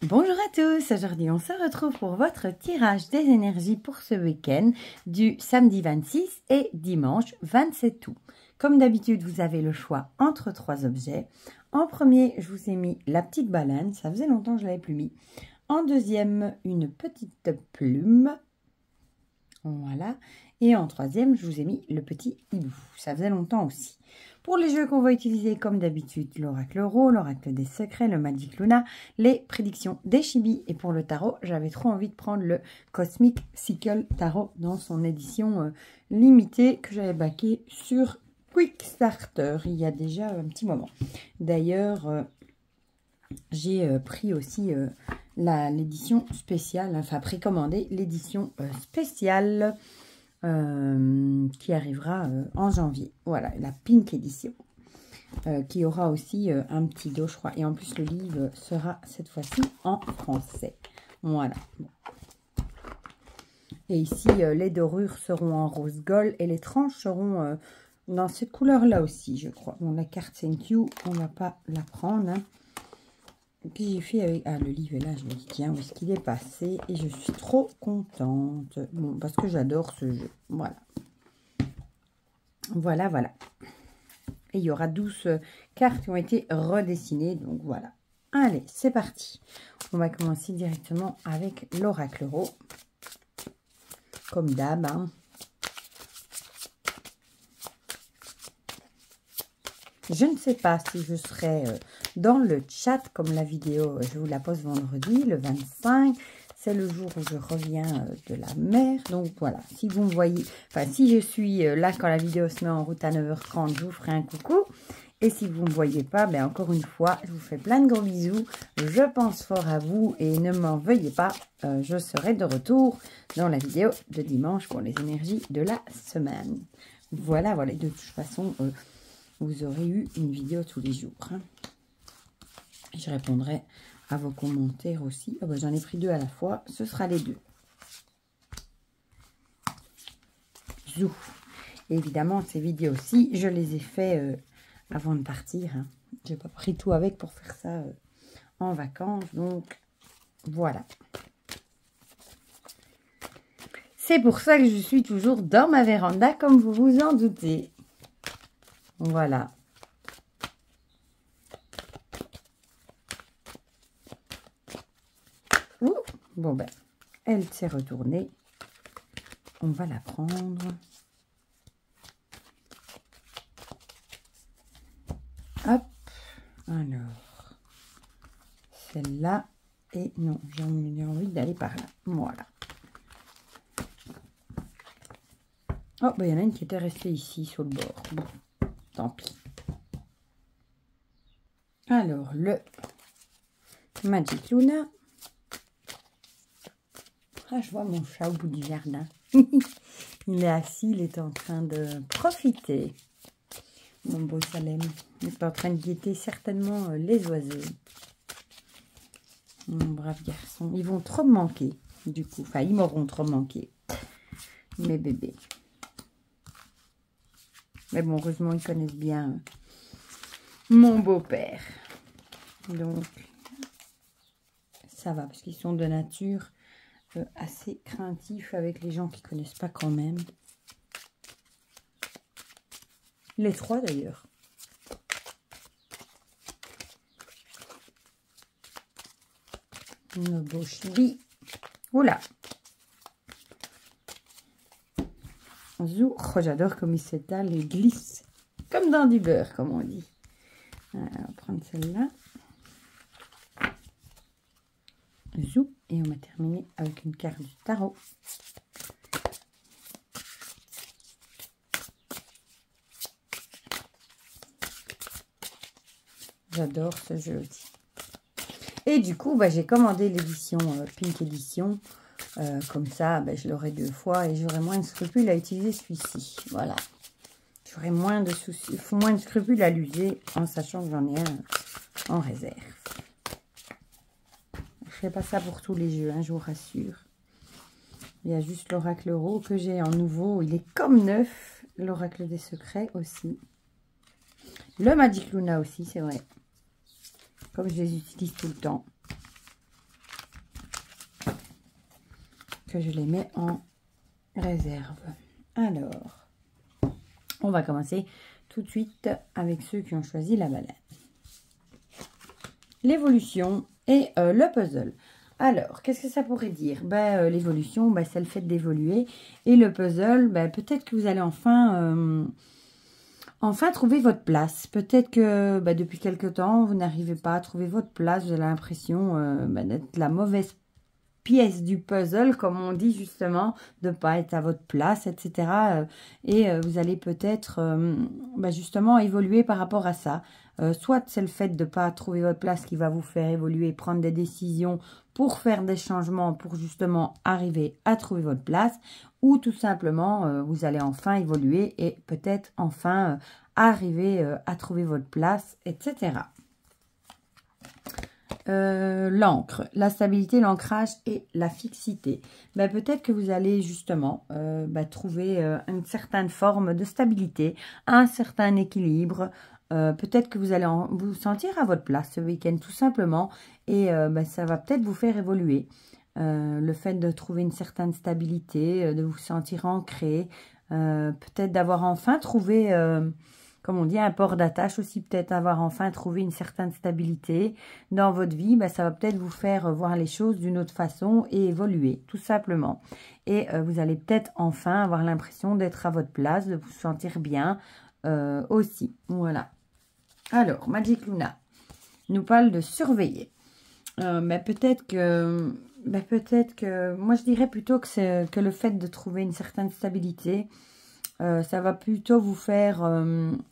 Bonjour à tous, aujourd'hui on se retrouve pour votre tirage des énergies pour ce week-end du samedi 26 et dimanche 27 août. Comme d'habitude, vous avez le choix entre 3 objets. En premier, je vous ai mis la petite baleine, ça faisait longtemps que je ne l'avais plus mis. En deuxième, une petite plume, voilà. Et en troisième, je vous ai mis le petit hibou, ça faisait longtemps aussi. Pour les jeux qu'on va utiliser, comme d'habitude, l'oracle Euro, l'oracle des secrets, le Magic Luna, les prédictions des Chibi. Et pour le tarot, j'avais trop envie de prendre le Cosmic Sickle Tarot dans son édition limitée que j'avais baqué sur Quickstarter il y a déjà un petit moment. D'ailleurs, j'ai pris aussi l'édition spéciale, enfin précommandé l'édition spéciale qui arrivera en janvier. Voilà, la Pink Edition. Qui aura aussi un petit dos, je crois. Et en plus, le livre sera cette fois-ci en français. Voilà. Et ici, les dorures seront en rose gold et les tranches seront dans cette couleur-là aussi, je crois. Bon, la carte Thank You, on ne va pas la prendre. Hein. Et puis j'ai fait avec... Ah, le livre est là, je me dis, tiens, où est-ce qu'il est passé? Et je suis trop contente. Bon, parce que j'adore ce jeu. Voilà. Voilà, voilà. Et il y aura 12 cartes qui ont été redessinées. Donc voilà. Allez, c'est parti. On va commencer directement avec l'oracle Euro. Comme d'hab. Hein. Je ne sais pas si je serai dans le chat comme la vidéo. Je vous la pose vendredi, le 25. C'est le jour où je reviens de la mer. Donc voilà, si vous me voyez, enfin si je suis là quand la vidéo se met en route à 9h30, je vous ferai un coucou. Et si vous ne me voyez pas, ben encore une fois, je vous fais plein de gros bisous. Je pense fort à vous et ne m'en veuillez pas. Je serai de retour dans la vidéo de dimanche pour les énergies de la semaine. Voilà, voilà. De toute façon, vous aurez eu une vidéo tous les jours. Hein. Je répondrai à vos commentaires aussi. Oh ben, j'en ai pris 2 à la fois. Ce sera les 2. Zou. Évidemment, ces vidéos aussi, je les ai fait avant de partir. Hein. Je n'ai pas pris tout avec pour faire ça en vacances. Donc, voilà. C'est pour ça que je suis toujours dans ma véranda, comme vous vous en doutez. Voilà. Ouh, bon ben, elle s'est retournée. On va la prendre. Hop. Alors, celle-là. Et non, j'ai envie d'aller par là. Voilà. Oh, ben, il y en a une qui était restée ici, sur le bord. Bon, tant pis. Alors, le Magic Luna. Ah, je vois mon chat au bout du jardin. Il est assis, il est en train de profiter. Mon beau Salem. Il est en train de guetter certainement les oiseaux. Mon brave garçon. Ils vont trop me manquer, du coup. Enfin, ils m'auront trop manqué. Mes bébés. Mais bon, heureusement, ils connaissent bien mon beau-père. Donc, ça va, parce qu'ils sont de nature assez craintifs avec les gens qui ne connaissent pas quand même. Les 3 d'ailleurs. Nos beaux chibis. Oula. Zou. Oh, j'adore comme il s'étale et glisse. Comme dans du beurre, comme on dit. Alors, on va prendre celle-là. Zou. Et on va terminer avec une carte du tarot. J'adore ce jeu aussi. Et du coup, bah, j'ai commandé l'édition Pink Edition. Comme ça, bah, je l'aurai 2 fois et j'aurai moins de scrupules à utiliser celui-ci. Voilà. J'aurai moins de soucis, moins de scrupules à l'user en sachant que j'en ai un en réserve. Je ne fais pas ça pour tous les jeux, hein, je vous rassure. Il y a juste l'oracle Euro que j'ai en nouveau. Il est comme neuf. L'oracle des secrets aussi. Le Magic Luna aussi, c'est vrai. Comme je les utilise tout le temps. que je les mets en réserve. Alors, on va commencer tout de suite avec ceux qui ont choisi la balade. L'évolution et le puzzle. Alors, qu'est-ce que ça pourrait dire? L'évolution, c'est le fait d'évoluer. Et le puzzle, peut-être que vous allez enfin trouver votre place. Peut-être que depuis quelque temps, vous n'arrivez pas à trouver votre place. Vous avez l'impression d'être la mauvaise pièce du puzzle, comme on dit justement, de ne pas être à votre place, etc. Vous allez peut-être justement évoluer par rapport à ça. Soit c'est le fait de ne pas trouver votre place qui va vous faire évoluer, prendre des décisions pour faire des changements, pour justement arriver à trouver votre place, ou tout simplement vous allez enfin évoluer et peut-être enfin arriver à trouver votre place, etc. L'encre, la stabilité, l'ancrage et la fixité. Peut-être que vous allez justement trouver une certaine forme de stabilité, un certain équilibre. Peut-être que vous allez vous sentir à votre place ce week-end tout simplement et ça va peut-être vous faire évoluer. Le fait de trouver une certaine stabilité, de vous sentir ancré, peut-être d'avoir enfin trouvé... comme on dit, un port d'attache aussi, peut-être avoir enfin trouvé une certaine stabilité dans votre vie. Ça va peut-être vous faire voir les choses d'une autre façon et évoluer, tout simplement. Et vous allez peut-être enfin avoir l'impression d'être à votre place, de vous sentir bien aussi. Voilà. Alors, Magic Luna nous parle de surveiller. Peut-être que, moi je dirais plutôt que le fait de trouver une certaine stabilité, ça va plutôt vous faire,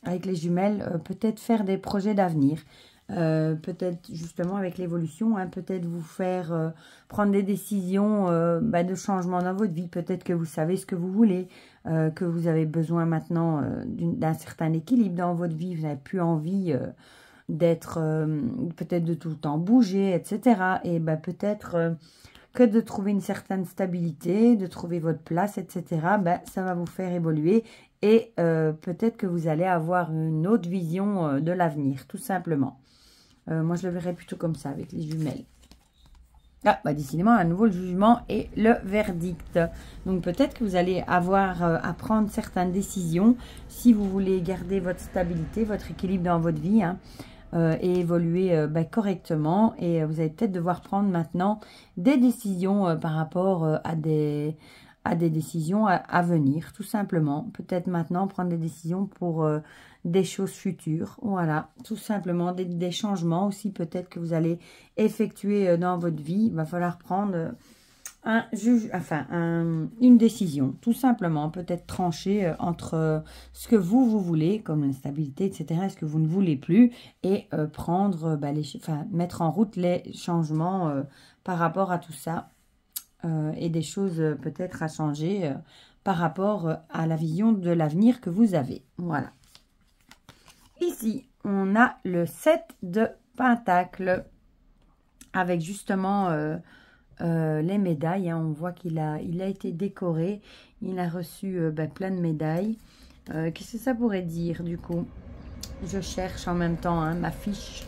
avec les jumelles, peut-être faire des projets d'avenir. Peut-être justement avec l'évolution, peut-être vous faire prendre des décisions de changement dans votre vie. Peut-être que vous savez ce que vous voulez, que vous avez besoin maintenant d'un certain équilibre dans votre vie. Vous n'avez plus envie d'être, peut-être de tout le temps bouger, etc. Et peut-être... que de trouver une certaine stabilité, de trouver votre place, etc., ça va vous faire évoluer et peut-être que vous allez avoir une autre vision de l'avenir, tout simplement. Moi, je le verrais plutôt comme ça, avec les jumelles. Ah, décidément, à nouveau, le jugement et le verdict. Donc, peut-être que vous allez avoir à prendre certaines décisions si vous voulez garder votre stabilité, votre équilibre dans votre vie, et évoluer correctement. Et vous allez peut-être devoir prendre maintenant des décisions par rapport à des décisions à venir, tout simplement. Peut-être maintenant prendre des décisions pour des choses futures. Voilà, tout simplement. Des changements aussi peut-être que vous allez effectuer dans votre vie. Il va falloir prendre... une décision, tout simplement, peut-être trancher entre ce que vous voulez, comme l'instabilité, etc., ce que vous ne voulez plus, et prendre, mettre en route les changements par rapport à tout ça, et des choses peut-être à changer par rapport à la vision de l'avenir que vous avez. Voilà. Ici, on a le 7 de Pentacles, avec justement... les médailles, on voit qu'il a été décoré, il a reçu plein de médailles. Qu'est-ce que ça pourrait dire du coup? Je cherche en même temps ma fiche.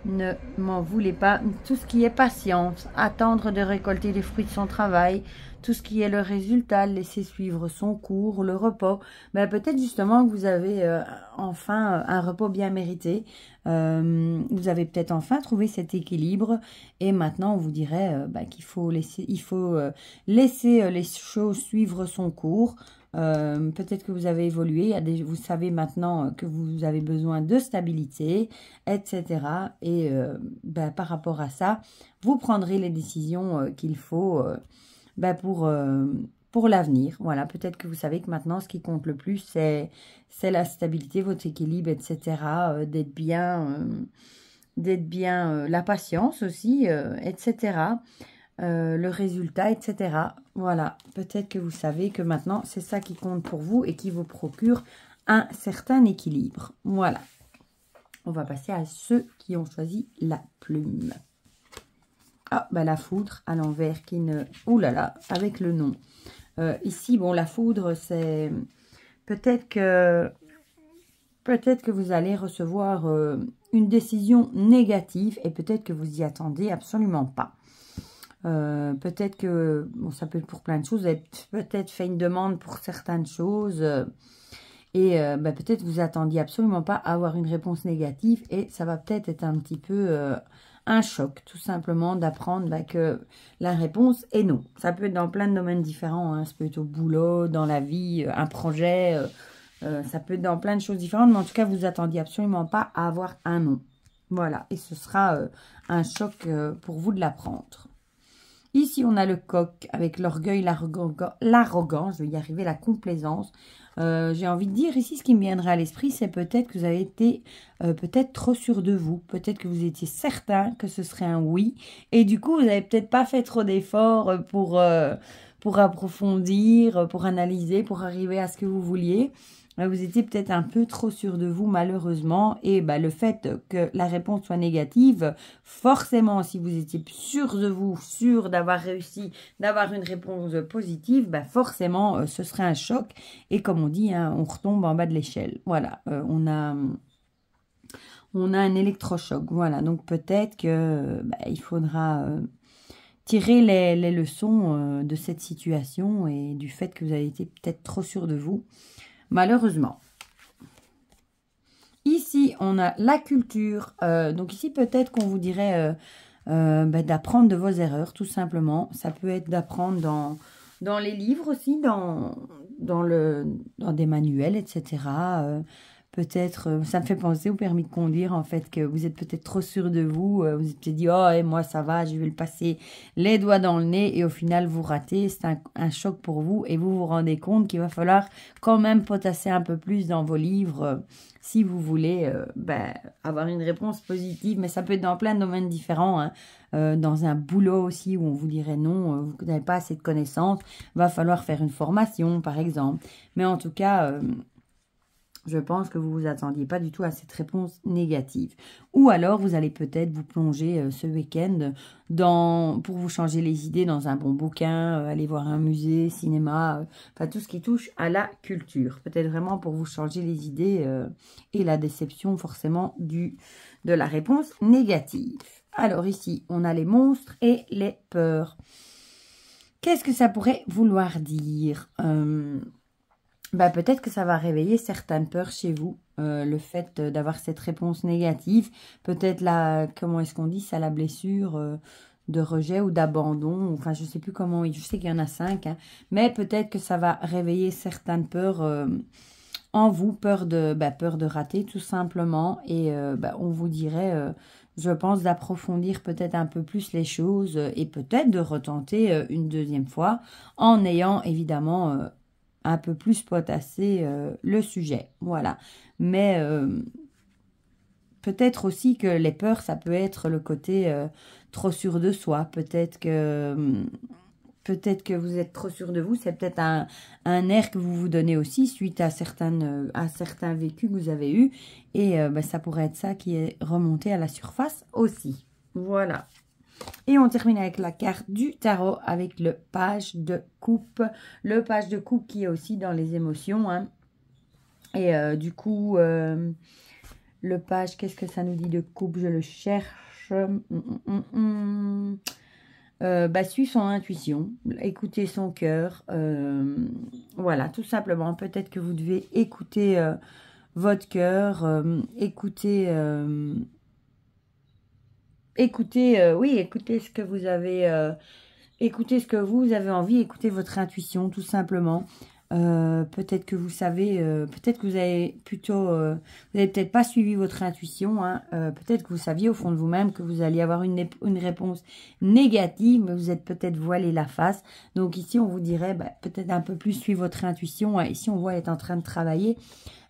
Ne m'en voulez pas. Tout ce qui est patience, attendre de récolter les fruits de son travail, tout ce qui est le résultat, laisser suivre son cours, le repos. Peut-être justement que vous avez enfin un repos bien mérité. Vous avez peut-être enfin trouvé cet équilibre. Et maintenant, on vous dirait qu'il faut laisser, laisser les choses suivre son cours. Peut-être que vous avez évolué, vous savez maintenant que vous avez besoin de stabilité, etc. Et par rapport à ça, vous prendrez les décisions qu'il faut pour l'avenir. Voilà, peut-être que vous savez que maintenant, ce qui compte le plus, c'est la stabilité, votre équilibre, etc. D'être bien, la patience aussi, etc. Le résultat, etc. Voilà, peut-être que vous savez que maintenant, c'est ça qui compte pour vous et qui vous procure un certain équilibre. Voilà. On va passer à ceux qui ont choisi la plume. Ah, la foudre à l'envers qui ne... Ouh là là, avec le nom. Ici, bon, la foudre, c'est... Peut-être que vous allez recevoir une décision négative et peut-être que vous y attendez absolument pas. Peut-être que, bon, ça peut être pour plein de choses, vous avez peut-être fait une demande pour certaines choses et peut-être vous attendiez absolument pas à avoir une réponse négative et ça va peut-être être un petit peu un choc, tout simplement, d'apprendre que la réponse est non. Ça peut être dans plein de domaines différents, hein. Ça peut être au boulot, dans la vie, un projet, ça peut être dans plein de choses différentes, mais en tout cas, vous attendiez absolument pas à avoir un non. Voilà, et ce sera un choc pour vous de l'apprendre. Ici, on a le coq avec l'orgueil, l'arrogance, je vais y arriver, la complaisance. J'ai envie de dire ici, ce qui me viendrait à l'esprit, c'est peut-être que vous avez été peut-être trop sûr de vous. Peut-être que vous étiez certain que ce serait un oui. Et du coup, vous n'avez peut-être pas fait trop d'efforts pour approfondir, pour analyser, pour arriver à ce que vous vouliez. Vous étiez peut-être un peu trop sûr de vous, malheureusement. Et le fait que la réponse soit négative, forcément, si vous étiez sûr de vous, sûr d'avoir réussi, d'avoir une réponse positive, forcément, ce serait un choc. Et comme on dit, hein, on retombe en bas de l'échelle. Voilà, on a un électrochoc. Voilà, donc peut-être que il faudra tirer les leçons de cette situation et du fait que vous avez été peut-être trop sûr de vous. Malheureusement. Ici, on a la culture. Donc ici, peut-être qu'on vous dirait d'apprendre de vos erreurs, tout simplement. Ça peut être d'apprendre dans les livres aussi, dans des manuels, etc. Peut-être, ça me fait penser au permis de conduire, en fait, que vous êtes peut-être trop sûr de vous. Vous êtes dit, oh, et moi, ça va, je vais le passer les doigts dans le nez. Et au final, vous ratez. C'est un choc pour vous. Et vous vous rendez compte qu'il va falloir quand même potasser un peu plus dans vos livres si vous voulez avoir une réponse positive. Mais ça peut être dans plein de domaines différents, hein. Dans un boulot aussi où on vous dirait non, vous n'avez pas assez de connaissances. Va falloir faire une formation, par exemple. Mais en tout cas... je pense que vous ne vous attendiez pas du tout à cette réponse négative. Ou alors, vous allez peut-être vous plonger ce week-end pour vous changer les idées dans un bon bouquin, aller voir un musée, cinéma, enfin tout ce qui touche à la culture. Peut-être vraiment pour vous changer les idées et la déception forcément de la réponse négative. Alors ici, on a les monstres et les peurs. Qu'est-ce que ça pourrait vouloir dire ? Peut-être que ça va réveiller certaines peurs chez vous, le fait d'avoir cette réponse négative. Peut-être comment est-ce qu'on dit ça, la blessure de rejet ou d'abandon. Enfin, je ne sais plus comment, je sais qu'il y en a 5, hein, mais peut-être que ça va réveiller certaines peurs en vous, peur de rater tout simplement. Et on vous dirait, je pense, d'approfondir peut-être un peu plus les choses et peut-être de retenter une deuxième fois en ayant évidemment... un peu plus potasser le sujet, voilà. Mais peut-être aussi que les peurs, ça peut être le côté trop sûr de soi. Peut-être que vous êtes trop sûr de vous. C'est peut-être un air que vous vous donnez aussi suite à certains vécus que vous avez eus. Et ça pourrait être ça qui est remonté à la surface aussi. Voilà. Et on termine avec la carte du tarot avec le page de coupe. Le page de coupe qui est aussi dans les émotions, hein. Et du coup, le page, qu'est-ce que ça nous dit de coupe? Je le cherche. Suivre son intuition, écouter son cœur. Voilà, tout simplement. Peut-être que vous devez écouter votre cœur, écoutez ce que vous avez, écoutez ce que vous avez envie, écoutez votre intuition, tout simplement. Peut-être que vous savez, peut-être que vous avez peut-être pas suivi votre intuition, hein. Peut-être que vous saviez au fond de vous-même que vous alliez avoir une réponse négative, mais vous êtes peut-être voilé la face. Donc ici, on vous dirait peut-être un peu plus suivre votre intuition, hein. Ici, on voit elle est en train de travailler.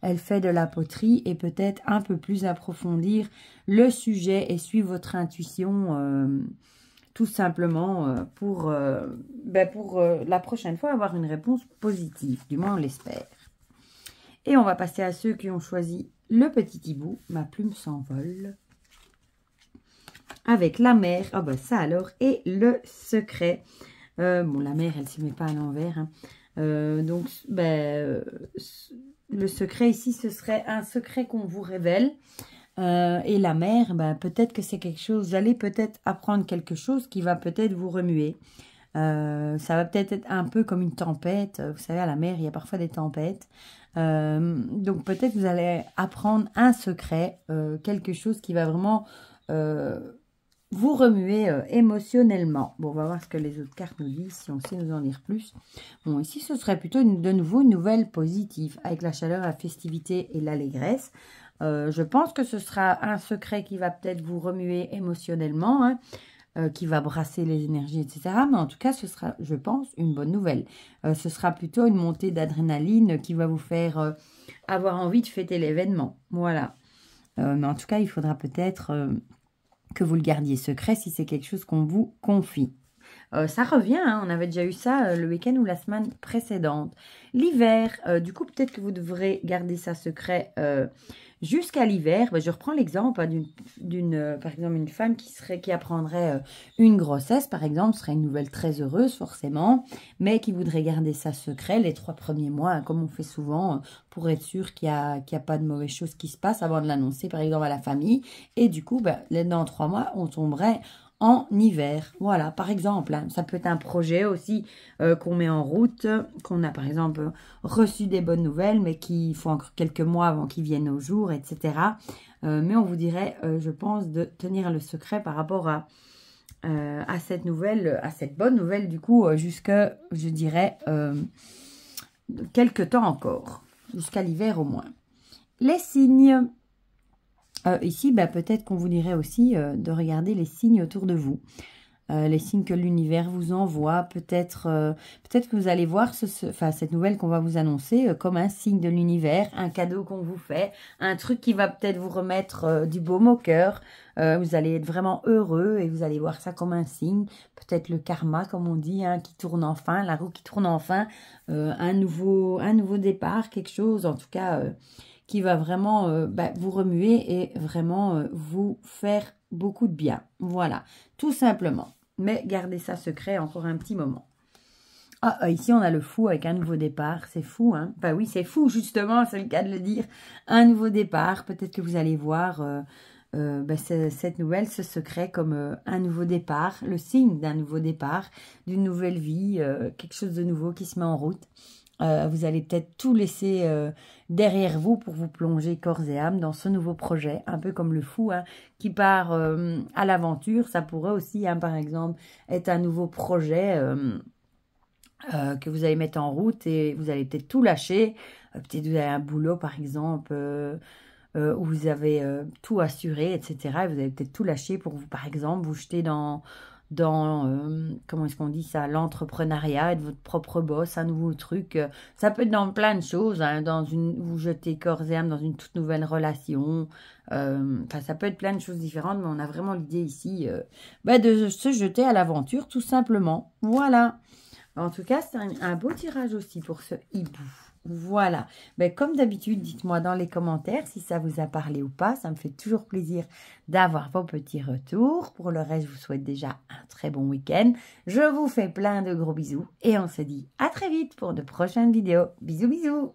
Elle fait de la poterie et peut-être un peu plus approfondir le sujet et suivre votre intuition tout simplement pour la prochaine fois avoir une réponse positive. Du moins, on l'espère. Et on va passer à ceux qui ont choisi le petit hibou. Ma plume s'envole. Avec la mer. Ah ça alors. Et le secret. Bon, la mer, elle ne se met pas à l'envers, hein. Donc, le secret ici, ce serait un secret qu'on vous révèle. Et la mer, ben, peut-être que c'est quelque chose, vous allez peut-être apprendre quelque chose qui va peut-être vous remuer. Ça va peut-être être un peu comme une tempête. Vous savez, à la mer, il y a parfois des tempêtes. Donc peut-être vous allez apprendre un secret, quelque chose qui va vraiment vous remuer émotionnellement. Bon, on va voir ce que les autres cartes nous disent, si on sait nous en dire plus. Bon, ici, ce serait plutôt de nouveau une nouvelle positive, avec la chaleur, la festivité et l'allégresse. Je pense que ce sera un secret qui va peut-être vous remuer émotionnellement, hein, qui va brasser les énergies, etc. Mais en tout cas, ce sera, je pense, une bonne nouvelle. Ce sera plutôt une montée d'adrénaline qui va vous faire avoir envie de fêter l'événement. Voilà. Mais en tout cas, il faudra peut-être que vous le gardiez secret si c'est quelque chose qu'on vous confie. Ça revient, hein, on avait déjà eu ça le week-end ou la semaine précédente. L'hiver, du coup, peut-être que vous devrez garder ça secret jusqu'à l'hiver. Je reprends l'exemple hein, par exemple, une femme qui apprendrait une grossesse, par exemple, ce serait une nouvelle très heureuse, forcément, mais qui voudrait garder ça secret les 3 premiers mois, hein, comme on fait souvent, pour être sûr qu'il n'y a pas de mauvaises choses qui se passent avant de l'annoncer, par exemple, à la famille. Et du coup, dans 3 mois, on tomberait en hiver. Voilà, par exemple, hein, ça peut être un projet aussi qu'on met en route, qu'on a par exemple reçu des bonnes nouvelles, mais qu'il faut encore quelques mois avant qu'ils viennent au jour, etc. Mais on vous dirait, je pense, de tenir le secret par rapport à cette nouvelle, à cette bonne nouvelle, du coup, jusqu'à, je dirais, quelques temps encore, jusqu'à l'hiver au moins. Les signes. Ici, peut-être qu'on vous dirait aussi de regarder les signes autour de vous. Les signes que l'univers vous envoie. Peut-être que vous allez voir cette nouvelle qu'on va vous annoncer comme un signe de l'univers, un cadeau qu'on vous fait, un truc qui va peut-être vous remettre du baume au cœur. Vous allez être vraiment heureux et vous allez voir ça comme un signe. Peut-être le karma, comme on dit, hein, qui tourne enfin, la roue qui tourne enfin. Un nouveau départ, quelque chose en tout cas... qui va vraiment vous remuer et vraiment vous faire beaucoup de bien. Voilà, tout simplement. Mais gardez ça secret encore un petit moment. Ah, ici, on a le fou avec un nouveau départ. C'est fou, hein? Bah oui, c'est fou, justement, c'est le cas de le dire. Un nouveau départ. Peut-être que vous allez voir cette nouvelle, ce secret comme un nouveau départ, le signe d'un nouveau départ, d'une nouvelle vie, quelque chose de nouveau qui se met en route. Vous allez peut-être tout laisser derrière vous pour vous plonger corps et âme dans ce nouveau projet, un peu comme le fou hein, qui part à l'aventure. Ça pourrait aussi, hein, par exemple, être un nouveau projet que vous allez mettre en route et vous allez peut-être tout lâcher. Peut-être vous avez un boulot, par exemple, où vous avez tout assuré, etc. Et vous allez peut-être tout lâcher pour vous, par exemple, vous jeter dans comment est-ce qu'on dit ça, l'entrepreneuriat, être votre propre boss, un nouveau truc. Ça peut être dans plein de choses, hein, vous jetez corps et âme dans une toute nouvelle relation. Ça peut être plein de choses différentes, mais on a vraiment l'idée ici de se jeter à l'aventure, tout simplement. Voilà. En tout cas, c'est un beau tirage aussi pour ce hibou. Voilà, comme d'habitude, dites-moi dans les commentaires si ça vous a parlé ou pas. Ça me fait toujours plaisir d'avoir vos petits retours. Pour le reste, je vous souhaite déjà un très bon week-end. Je vous fais plein de gros bisous et on se dit à très vite pour de prochaines vidéos. Bisous, bisous!